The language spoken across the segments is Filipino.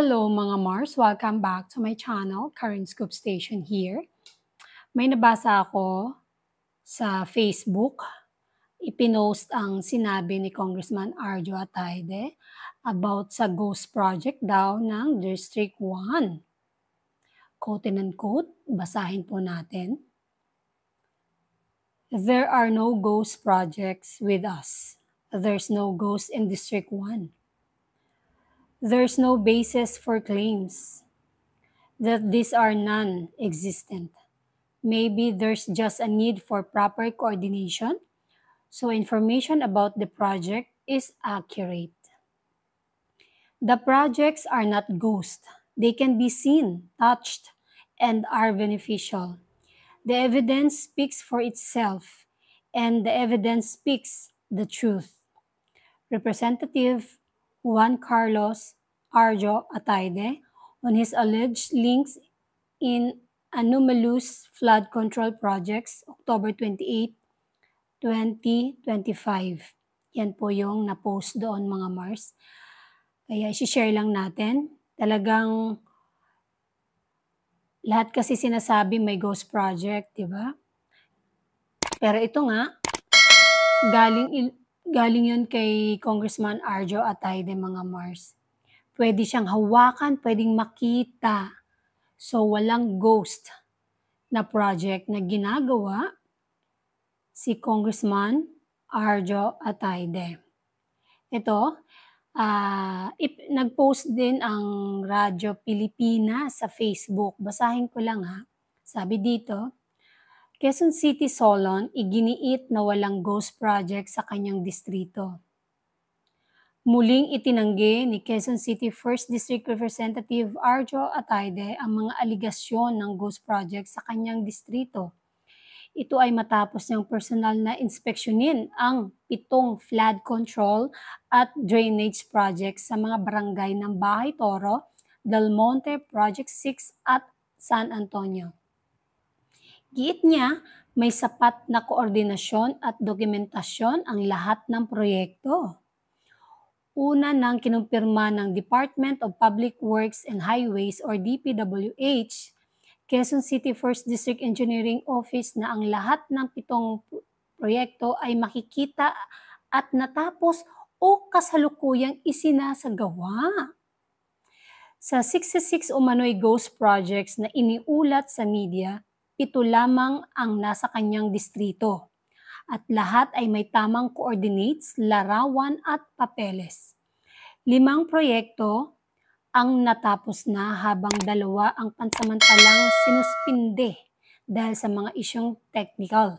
Hello mga Mars! Welcome back to my channel, Karen Scoop Station here. May nabasa ako sa Facebook, ipinost ang sinabi ni Congressman Arjo Atayde about sa ghost project daw ng District 1. Quote and unquote, basahin po natin. There are no ghost projects with us. There's no ghost in District 1. There's no basis for claims that these are non-existent. Maybe there's just a need for proper coordination, so information about the project is accurate. The projects are not ghosts. They can be seen, touched, and are beneficial. The evidence speaks for itself, and the evidence speaks the truth. Representative Juan Carlos Arjo Atayde, on his alleged links in anomalous flood control projects, October 28, 2025. Yan po yung na-post doon mga Mars. Kaya i-share lang natin. Talagang lahat kasi sinasabi may ghost project, di ba? Pero ito nga, galing yun kay Congressman Arjo Atayde mga Mars. Pwede siyang hawakan, pwedeng makita. So, walang ghost na project na ginagawa si Congressman Arjo Atayde. Ito, nag-post din ang Radyo Pilipinas sa Facebook. Basahin ko lang ha. Sabi dito, Quezon City Solon iginiit na walang ghost project sa kanyang distrito. Muling itinanggi ni Quezon City 1st District Representative Arjo Atayde ang mga aligasyon ng ghost project sa kanyang distrito. Ito ay matapos niyang personal na inspeksyonin ang 7 flood control at drainage projects sa mga barangay ng Bahay Toro, Del Monte, Project 6 at San Antonio. Giit niya, may sapat na koordinasyon at dokumentasyon ang lahat ng proyekto. Una nang kinumpirma ng Department of Public Works and Highways or DPWH, Quezon City 1st District Engineering Office na ang lahat ng 7 proyekto ay makikita at natapos o kasalukuyang isinasagawa. Sa 66 umano'y ghost projects na iniulat sa media, 7 lamang ang nasa kanyang distrito. At lahat ay may tamang coordinates, larawan at papeles. 5 proyekto ang natapos na habang 2 ang pansamantalang sinuspinde dahil sa mga isyong technical.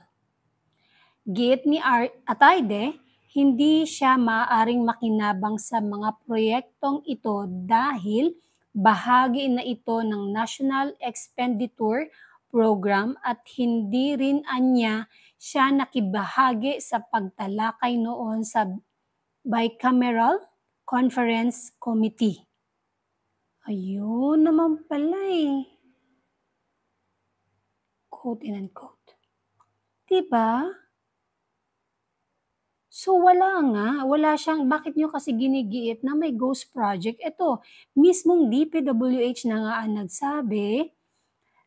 Giit ni Atayde, hindi siya maaaring makinabang sa mga proyektong ito dahil bahagi na ito ng National Expenditure Program at hindi rin anya siya nakibahagi sa pagtalakay noon sa Bicameral Conference Committee. Ayun naman pala eh. Quote and unquote. Diba? So wala siyang, bakit nyo kasi ginigiit na may ghost project? Ito, mismong DPWH na nga ang nagsabi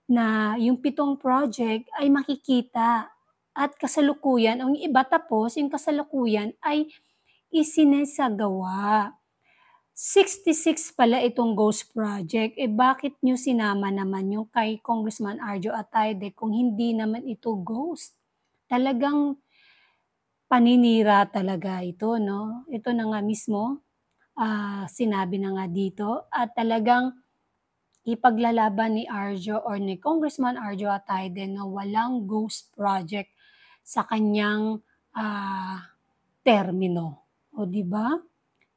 na yung 7 project ay makikita at kasalukuyan, ang iba tapos, yung kasalukuyan ay isinasagawa. 66 pala itong ghost project, bakit nyo sinama naman yung kay Congressman Arjo Atayde kung hindi naman ito ghost? Talagang paninira talaga ito, no? Ito na nga mismo, sinabi na nga dito, at talagang ipaglalaban ni Arjo or ni Congressman Arjo Atayde na walang ghost project sa kanyang termino. O di ba?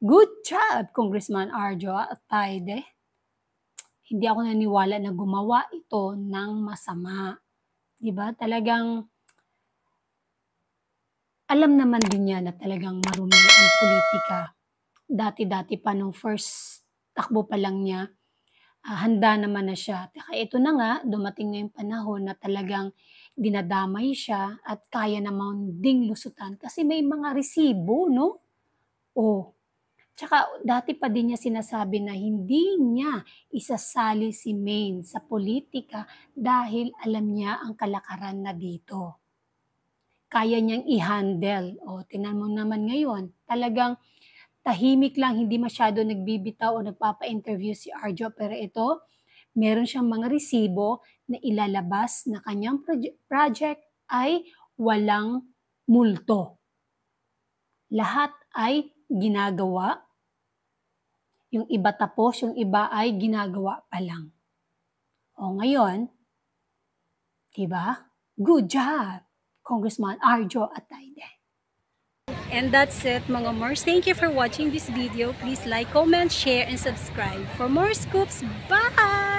Good job, Congressman Arjo Atayde. Hindi ako naniwala na gumawa ito ng masama. Di ba? Talagang alam naman din niya na talagang marumi ang politika. Dati-dati pa nung first takbo pa lang niya, handa naman na siya. Kaya ito na nga, dumating na yung panahon na talagang dinadamay siya at kaya naman ding lusutan kasi may mga resibo, no? Tsaka dati pa din niya sinasabi na hindi niya isasali si Maine sa politika dahil alam niya ang kalakaran na dito. Kaya niyang i-handle. O, tingnan mo naman ngayon, talagang tahimik lang, hindi masyado nagbibitaw o nagpapa-interview si Arjo. Pero ito, meron siyang mga resibo na ilalabas na kanyang project ay walang multo. Lahat ay ginagawa. Yung iba tapos, yung iba ay ginagawa pa lang. O ngayon, diba? Good job, Congressman Arjo Atayde. And that's it, mga Mars. Thank you for watching this video. Please like, comment, share, and subscribe for more scoops. Bye!